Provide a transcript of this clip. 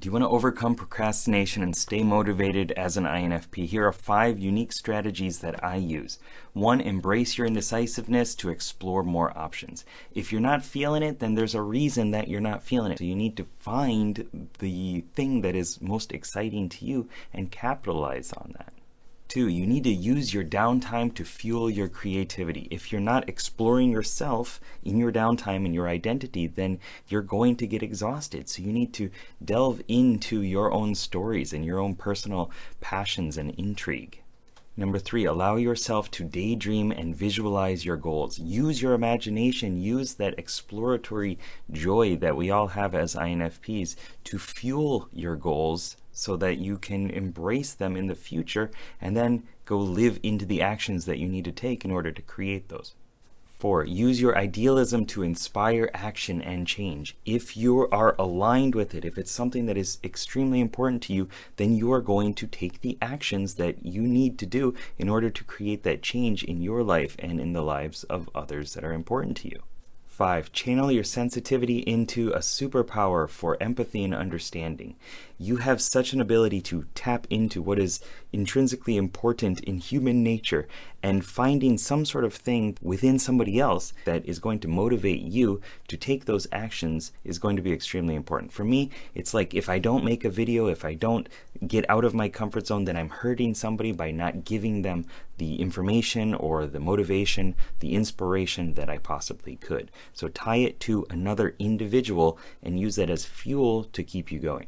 Do you want to overcome procrastination and stay motivated as an INFP? Here are 5 unique strategies that I use. 1, embrace your indecisiveness to explore more options. If you're not feeling it, then there's a reason that you're not feeling it. So you need to find the thing that is most exciting to you and capitalize on that. 2, you need to use your downtime to fuel your creativity. If you're not exploring yourself in your downtime and your identity, then you're going to get exhausted. So you need to delve into your own stories and your own personal passions and intrigue. Number 3, allow yourself to daydream and visualize your goals. Use your imagination, use that exploratory joy that we all have as INFPs to fuel your goals so that you can embrace them in the future and then go live into the actions that you need to take in order to create those. 4, use your idealism to inspire action and change. If you are aligned with it, if it's something that is extremely important to you, then you are going to take the actions that you need to do in order to create that change in your life and in the lives of others that are important to you. 5, channel your sensitivity into a superpower for empathy and understanding. You have such an ability to tap into what is intrinsically important in human nature, and finding some sort of thing within somebody else that is going to motivate you to take those actions is going to be extremely important. For me, it's like if I don't make a video, if I don't get out of my comfort zone, then I'm hurting somebody by not giving them the information or the motivation, the inspiration that I possibly could. So tie it to another individual and use that as fuel to keep you going.